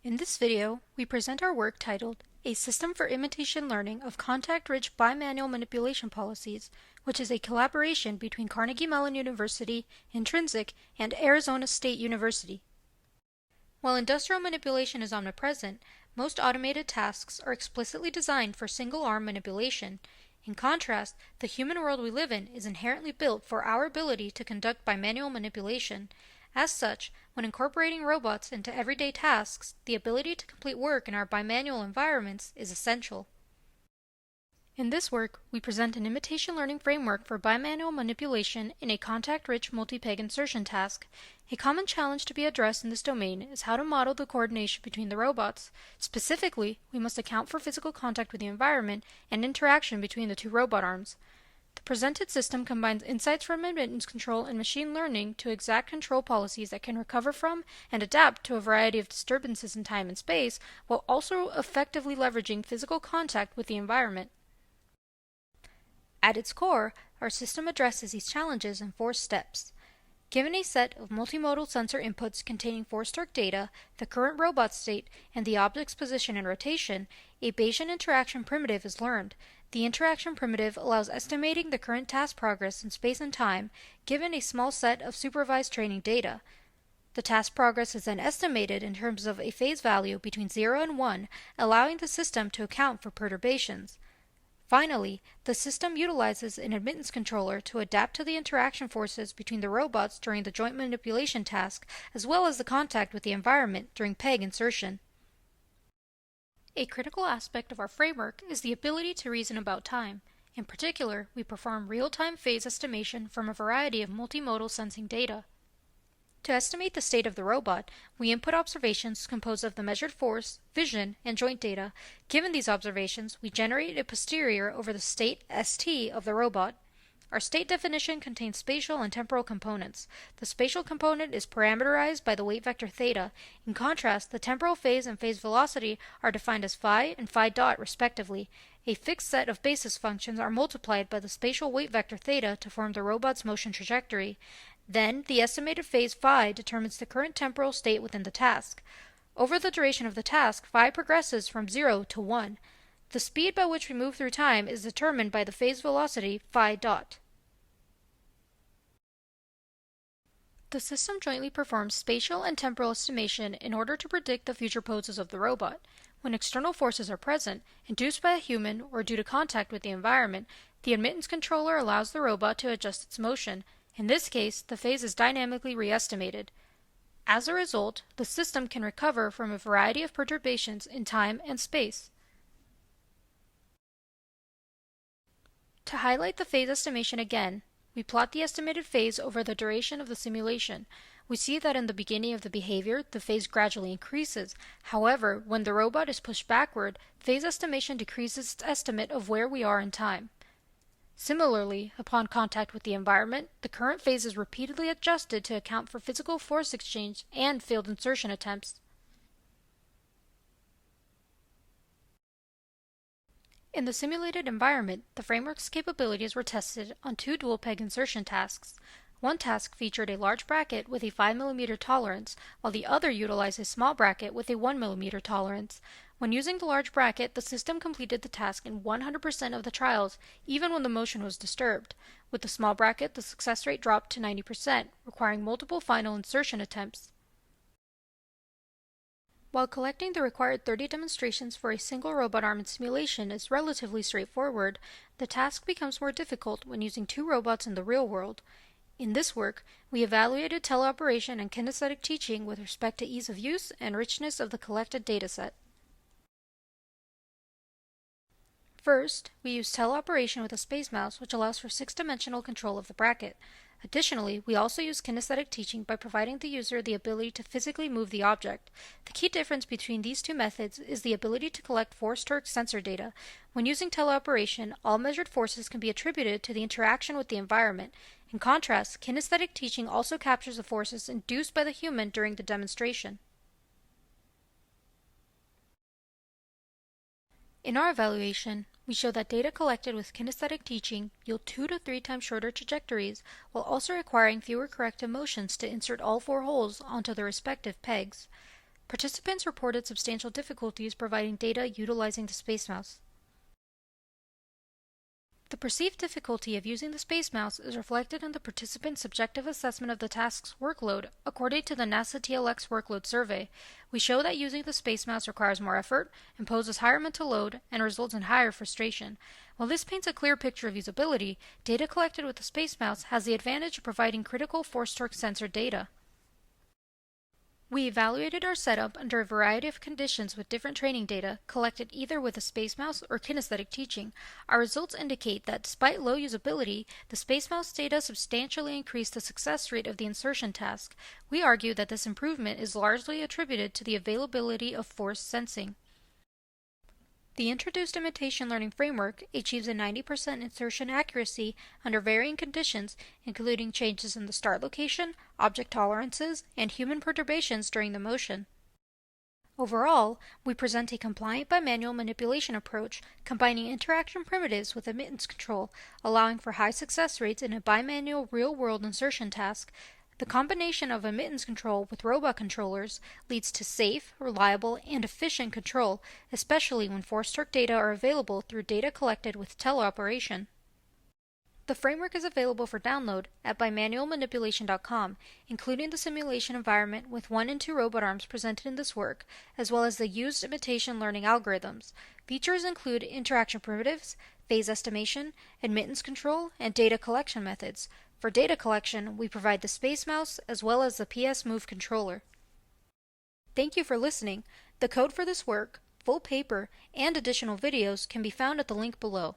In this video, we present our work titled A System for Imitation Learning of Contact-Rich Bimanual Manipulation Policies, which is a collaboration between Carnegie Mellon University, Intrinsic, and Arizona State University. While industrial manipulation is omnipresent, most automated tasks are explicitly designed for single-arm manipulation. In contrast, the human world we live in is inherently built for our ability to conduct bimanual manipulation. As such, when incorporating robots into everyday tasks, the ability to complete work in our bimanual environments is essential. In this work, we present an imitation learning framework for bimanual manipulation in a contact-rich multi-peg insertion task. A common challenge to be addressed in this domain is how to model the coordination between the robots. Specifically, we must account for physical contact with the environment and interaction between the two robot arms. The presented system combines insights from admittance control and machine learning to exact control policies that can recover from and adapt to a variety of disturbances in time and space, while also effectively leveraging physical contact with the environment. At its core, our system addresses these challenges in 4 steps. Given a set of multimodal sensor inputs containing force torque data, the current robot state, and the object's position and rotation, a Bayesian interaction primitive is learned. The interaction primitive allows estimating the current task progress in space and time, given a small set of supervised training data. The task progress is then estimated in terms of a phase value between 0 and 1, allowing the system to account for perturbations. Finally, the system utilizes an admittance controller to adapt to the interaction forces between the robots during the joint manipulation task, as well as the contact with the environment during peg insertion. A critical aspect of our framework is the ability to reason about time. In particular, we perform real-time phase estimation from a variety of multimodal sensing data. To estimate the state of the robot, we input observations composed of the measured force, vision, and joint data. Given these observations, we generate a posterior over the state ST of the robot. Our state definition contains spatial and temporal components. The spatial component is parameterized by the weight vector theta. In contrast, the temporal phase and phase velocity are defined as phi and phi dot respectively. A fixed set of basis functions are multiplied by the spatial weight vector theta to form the robot's motion trajectory. Then, the estimated phase phi determines the current temporal state within the task. Over the duration of the task, phi progresses from 0 to 1. The speed by which we move through time is determined by the phase velocity phi dot. The system jointly performs spatial and temporal estimation in order to predict the future poses of the robot. When external forces are present, induced by a human or due to contact with the environment, the admittance controller allows the robot to adjust its motion. In this case, the phase is dynamically re-estimated. As a result, the system can recover from a variety of perturbations in time and space. To highlight the phase estimation again, we plot the estimated phase over the duration of the simulation. We see that in the beginning of the behavior, the phase gradually increases. However, when the robot is pushed backward, phase estimation decreases its estimate of where we are in time. Similarly, upon contact with the environment, the current phase is repeatedly adjusted to account for physical force exchange and failed insertion attempts. In the simulated environment, the framework's capabilities were tested on 2 dual-peg insertion tasks. One task featured a large bracket with a 5 mm tolerance, while the other utilized a small bracket with a 1 mm tolerance. When using the large bracket, the system completed the task in 100% of the trials, even when the motion was disturbed. With the small bracket, the success rate dropped to 90%, requiring multiple final insertion attempts. While collecting the required 30 demonstrations for a single robot arm in simulation is relatively straightforward, the task becomes more difficult when using 2 robots in the real world. In this work, we evaluated teleoperation and kinesthetic teaching with respect to ease of use and richness of the collected dataset. First, we use teleoperation with a space mouse, which allows for 6-dimensional control of the bracket. Additionally, we also use kinesthetic teaching by providing the user the ability to physically move the object. The key difference between these 2 methods is the ability to collect force torque sensor data. When using teleoperation, all measured forces can be attributed to the interaction with the environment. In contrast, kinesthetic teaching also captures the forces induced by the human during the demonstration. In our evaluation, we show that data collected with kinesthetic teaching yield 2 to 3 times shorter trajectories, while also requiring fewer corrective motions to insert all 4 holes onto the respective pegs. Participants reported substantial difficulties providing data utilizing the Space Mouse. The perceived difficulty of using the Space Mouse is reflected in the participant's subjective assessment of the task's workload. According to the NASA TLX Workload Survey, we show that using the Space Mouse requires more effort, imposes higher mental load, and results in higher frustration. While this paints a clear picture of usability, data collected with the Space Mouse has the advantage of providing critical force torque sensor data. We evaluated our setup under a variety of conditions with different training data, collected either with a Space Mouse or kinesthetic teaching. Our results indicate that despite low usability, the Space Mouse data substantially increased the success rate of the insertion task. We argue that this improvement is largely attributed to the availability of force sensing. The introduced imitation learning framework achieves a 90% insertion accuracy under varying conditions, including changes in the start location, object tolerances, and human perturbations during the motion. Overall, we present a compliant bimanual manipulation approach, combining interaction primitives with admittance control, allowing for high success rates in a bimanual real-world insertion task. The combination of admittance control with robot controllers leads to safe, reliable, and efficient control, especially when force torque data are available through data collected with teleoperation. The framework is available for download at bimanualmanipulation.com, including the simulation environment with 1 and 2 robot arms presented in this work, as well as the used imitation learning algorithms. Features include interaction primitives, phase estimation, admittance control, and data collection methods. For data collection, we provide the Space Mouse as well as the PS Move controller. Thank you for listening. The code for this work, full paper, and additional videos can be found at the link below.